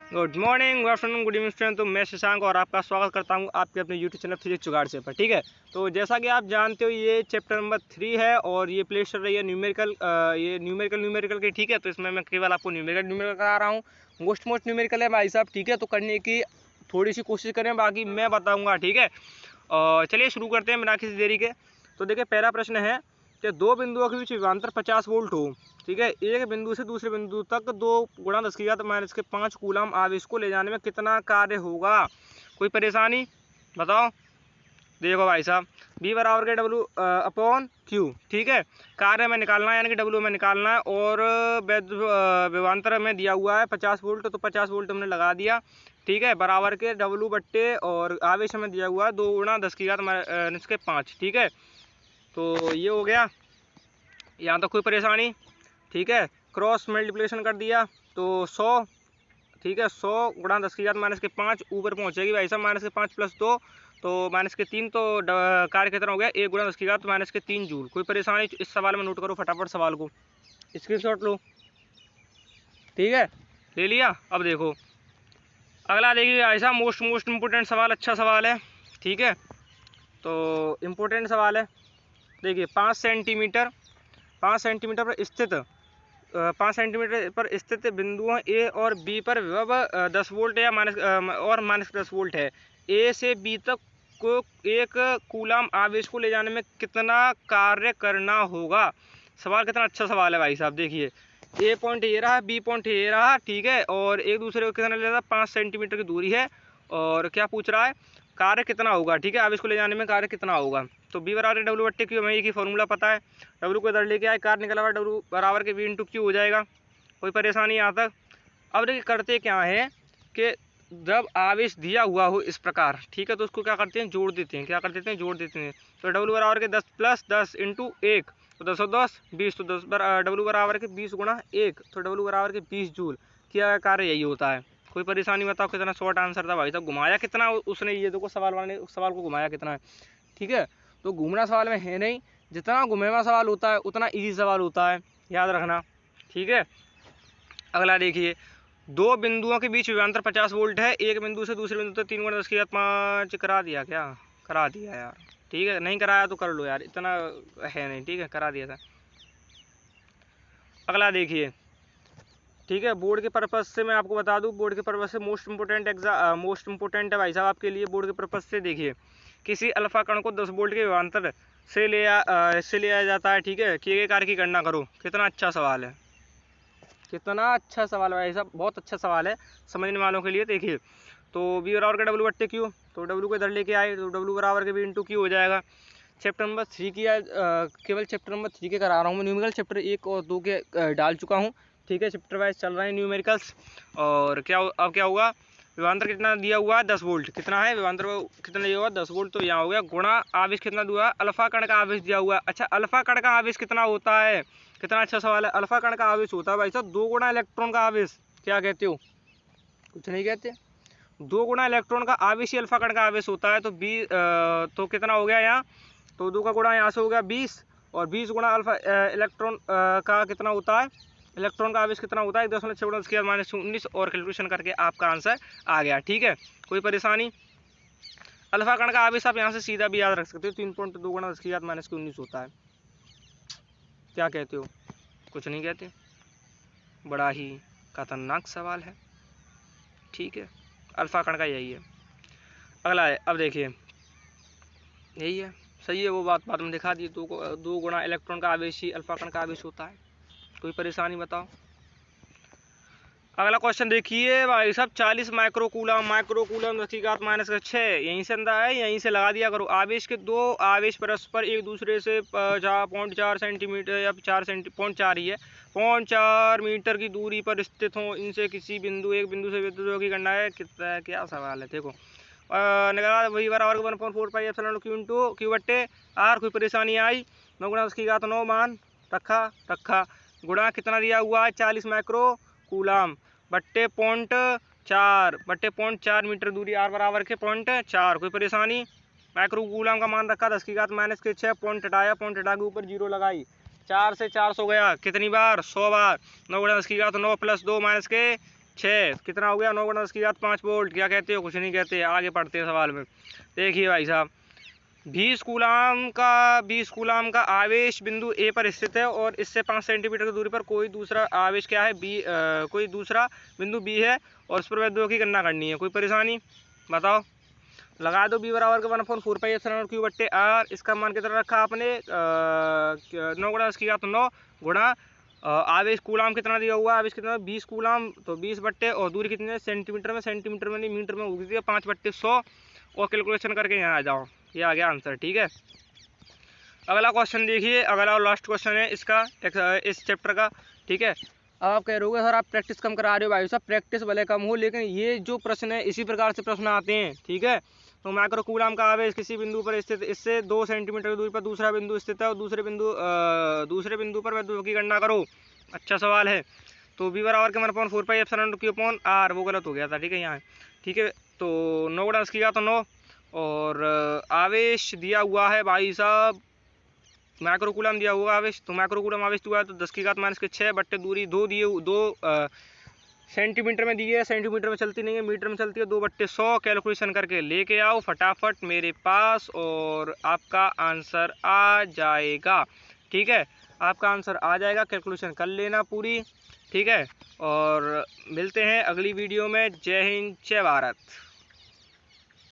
Good morning, good afternoon, good evening student. तो मैं शशांक और आपका स्वागत करता हूं आपके अपने यूट्यूब चैनल फिजिक्स जुगाड़ से पर। ठीक है, तो जैसा कि आप जानते हो ये चैप्टर नंबर 3 है और ये प्ले चल रही है न्यूमेरिकल, ये न्यूमेरिकल की। ठीक है, तो इसमें मैं केवल आपको न्यूमेरिकल करा रहा हूँ। मोस्ट न्यूमेरिकल है भाई साहब। ठीक है, तो करने की थोड़ी सी कोशिश करें, बाकी मैं बताऊँगा। ठीक है, और चलिए शुरू करते हैं बिना किसी देरी के। तो देखिए, पहला प्रश्न है कि दो बिंदुओं के बीच विभवांतर 50 वोल्ट हो। ठीक है, एक बिंदु से दूसरे बिंदु तक 2 गुणा 10 की घात माइनस के 5 कूलम आवेश को ले जाने में कितना कार्य होगा। कोई परेशानी बताओ। देखो भाई साहब, बी बराबर के डब्ल्यू अपॉन क्यू। ठीक है, कार्य में निकालना है, यानी कि डब्ल्यू में निकालना है। और विभवांतर में दिया हुआ है 50 वोल्ट, तो 50 वोल्ट हमने लगा दिया। ठीक है, बराबर के डब्ल्यू बट्टे और आवेश में दिया हुआ है 2 गुणा 10 की घात माइनस के 5। ठीक है, तो ये हो गया, यहाँ तक कोई परेशानी। ठीक है, क्रॉस मल्टीप्लिकेशन कर दिया तो 100। ठीक है, 100 गुणा 10 की घात माइनस के 5 ऊपर पहुँचेगी भाई साहब माइनस के 5 प्लस 2 तो माइनस के 3। तो कार्य कितना हो गया, 1 गुणा 10 की घात माइनस के 3 जूल। कोई परेशानी इस सवाल में नोट करो फटाफट, सवाल को स्क्रीनशॉट लो। ठीक है, ले लिया। अब देखो अगला, देखिए भाई साहब, मोस्ट इम्पोर्टेंट सवाल, अच्छा सवाल है। ठीक है, तो इम्पोर्टेंट सवाल है। देखिए 5 सेंटीमीटर पर स्थित 5 सेंटीमीटर पर स्थित बिंदुओं ए और बी पर विभव 10 वोल्ट या माइनस 10 वोल्ट है। ए से बी तक को 1 कूलम आवेश को ले जाने में कितना कार्य करना होगा। सवाल कितना अच्छा सवाल है भाई साहब। देखिए, ए पॉइंट ये रहा, बी पॉइंट ये रहा। ठीक है, और एक दूसरे को कितना ले रहा, 5 सेंटीमीटर की दूरी है। और क्या पूछ रहा है, कार्य कितना होगा। ठीक है, आवेश को ले जाने में कार्य कितना होगा। तो बी बराबर डब्ल्यू बट्टे क्यू, हमें एक ही फॉर्मूला पता है। डब्ल्यू को इधर लेके आए, कार्य निकला हुआ डब्ल्यू बराबर के वी इंटू क्यू हो जाएगा। कोई परेशानी यहाँ तक। अब देखिए करते क्या है कि जब आवेश दिया हुआ हो इस प्रकार, ठीक है, तो उसको क्या करते हैं, जोड़ देते हैं। क्या कर देते हैं, जोड़ देते हैं। तो डब्ल्यू बराबर के 10 प्लस 10 इंटू 1 तो 10 और 10 20, तो डब्ल्यू बराबर के 20 गुणा 1 तो डब्ल्यू बराबर के 20 जूल। क्या कार्य यही होता है। कोई परेशानी बताओ, कितना शॉर्ट आंसर था भाई साहब। घुमाया कितना उसने, ये देखो सवाल वाले सवाल को घुमाया कितना है। ठीक है, तो घूमना सवाल में है नहीं, जितना घुमेवा सवाल होता है उतना इजी सवाल होता है, याद रखना। ठीक है, अगला देखिए, दो बिंदुओं के बीच विभवांतर 50 वोल्ट है। एक बिंदु से दूसरे बिंदु तक 3 गुणा 10 की घात 5 करा दिया क्या, करा दिया यार। ठीक है, नहीं कराया तो कर लो यार, इतना है नहीं। ठीक है, करा दिया था। अगला देखिए, ठीक है, बोर्ड के पर्पज से मैं आपको बता दूं, बोर्ड के पर्पज से मोस्ट इंपोर्टेंट है भाई साहब आपके लिए। बोर्ड के पर्पज से देखिए, किसी अल्फा कण को 10 वोल्ट के विभवांतर से ले आया जाता है। ठीक है, किए गए कार्य की गणना करो। कितना अच्छा सवाल है, कितना अच्छा सवाल है भाई साहब, बहुत अच्छा सवाल है समझने वालों के लिए। देखिए, तो बी बराबर का डब्ल्यू बट्टे क्यू, तो डब्ल्यू को इधर लेके आए तो डब्ल्यू बराबर के बी इंटू क्यू हो जाएगा। चैप्टर नंबर 3 की केवल चैप्टर नंबर 3 के करा रहा हूँ मैं। न्यूमेरिकल चैप्टर 1 और 2 के डाल चुका हूँ। ठीक है, चैप्टर वाइज चल रहे हैं न्यूमेरिकल्स। और क्या अब क्या होगा, विभवांतर कितना दिया हुआ है, 10 वोल्ट। कितना है विभवांतर कितना दिया हुआ है, 10 वोल्ट। तो यहाँ हो गया गुणा आवेश कितना दिया है, अल्फा कण का आवेश दिया हुआ है। अच्छा, अल्फा कण का आवेश कितना होता है, कितना अच्छा सवाल है। अल्फा कण का आवेश होता है भाई साहब 2 गुणा इलेक्ट्रॉन का आवेश। क्या कहते हो, कुछ नहीं कहते। 2 गुणा इलेक्ट्रॉन का आवेश ही अल्फा कण का आवेश होता है। तो तो कितना हो गया यहाँ, तो 2 का गुणा यहाँ से हो गया 20 और 20 गुणा अल्फा इलेक्ट्रॉन का कितना होता है, इलेक्ट्रॉन का आवेश कितना होता है, 10.6 माइनस 19 और कैलकुलेशन करके आपका आंसर आ गया। ठीक है, कोई परेशानी। अल्फा कण का आवेश आप यहाँ से सीधा भी याद रख सकते हो, 3.2 गुणा 10 की घात माइनस के 19 होता है। क्या कहते हो, कुछ नहीं कहते। बड़ा ही खतरनाक सवाल है। ठीक है, अल्फा कण का यही है। अगला है, अब देखिए, यही है, सही है, वो बात बाद में दिखा दी। 2 गुणा इलेक्ट्रॉन का आवेश ही अल्फा कण का आवेश होता है। कोई परेशानी बताओ। अगला क्वेश्चन देखिए भाई साहब, 40 माइक्रोकूलम 10 की घात माइनस 6, यहीं से अंदर है, यहीं से लगा दिया करो। आवेश के 2 आवेश परस्पर एक दूसरे से 0.4 सेंटीमीटर या 0.4 ही है, 0.4 मीटर की दूरी पर स्थित हों। इनसे किसी एक बिंदु से बिंदु की गणना है। कितना, क्या सवाल है। देखो निकाला, वही बराबर 1/4 pi epsilon Q into Q बट्टे आर। कोई परेशानी आई, 9 गुणा 10 की घात 9 मान रखा गुणा कितना दिया हुआ है, 40 माइक्रो कूलम बट्टे 0.4 मीटर दूरी आर बराबर के 0.4। कोई परेशानी। माइक्रो कूलम का मान रखा 10 की घात माइनस के 6, पॉइंट हटाया, पॉइंट हटा के ऊपर 0 लगाई। 4 से 400 गया, कितनी बार, 100 बार। 9 गुणा 10 की घात 9 प्लस 2 माइनस के 6 कितना हो गया, 9 गुणा 10 की घात 5 वोल्ट। क्या कहते हो, कुछ नहीं कहते, आगे पढ़ते हैं सवाल में। देखिए भाई साहब, 20 कूलाम का आवेश बिंदु ए पर स्थित है और इससे 5 सेंटीमीटर की दूरी पर कोई दूसरा आवेश क्या है, कोई दूसरा बिंदु बी है और उस पर वैद्युत की गणना करनी है। कोई परेशानी बताओ, लगा दो। बी बराबर के 1/4 पाई एप्सिलॉन क्यू बट्टे आर। इसका मान कितना रखा आपने, 9 गुणा 10 की घात 9 गुणा आवेश कूलाम कितना दिया हुआ, आवेश कितना 20 कूलाम, तो 20 बट्टे और दूरी कितनी है सेंटीमीटर में, सेंटीमीटर में नहीं मीटर में होगी 5/100 और कैलकुलेशन करके यहाँ आ जाओ, ये आ गया आंसर। ठीक है, अगला क्वेश्चन देखिए, अगला और लास्ट क्वेश्चन है इसका इस चैप्टर का। ठीक है, अब आप कह रहे हो सर आप प्रैक्टिस कम करा रहे हो। भाई साहब प्रैक्टिस भले कम हो लेकिन ये जो प्रश्न है इसी प्रकार से प्रश्न आते हैं। ठीक है, तो माइक्रो कूलाम का आवेश किसी बिंदु पर स्थित, इससे 2 सेंटीमीटर की दूरी पर दूसरा बिंदु स्थित है और दूसरे बिंदु पर वैद्युत की गणना करो। अच्छा सवाल है। तो बी बराबर के 1/4 pi epsilon Q upon R, वो गलत हो गया था। ठीक है यहाँ, ठीक है, तो 9 गुणा 10 की घात 9 और आवेश दिया हुआ है भाई साहब, माइक्रो कूलम दिया हुआ आवेश, तो माइक्रो कूलम आवेश हुआ है तो 10 की घात -6 बट्टे दूरी 2 दिए, 2 सेंटीमीटर में दी है, सेंटीमीटर में चलती नहीं है, मीटर में चलती है, 2/100 कैलकुलेशन करके लेके आओ फटाफट मेरे पास और आपका आंसर आ जाएगा। ठीक है, आपका आंसर आ जाएगा, कैलकुलेशन कर लेना पूरी। ठीक है, और मिलते हैं अगली वीडियो में। जय हिंद, जय भारत।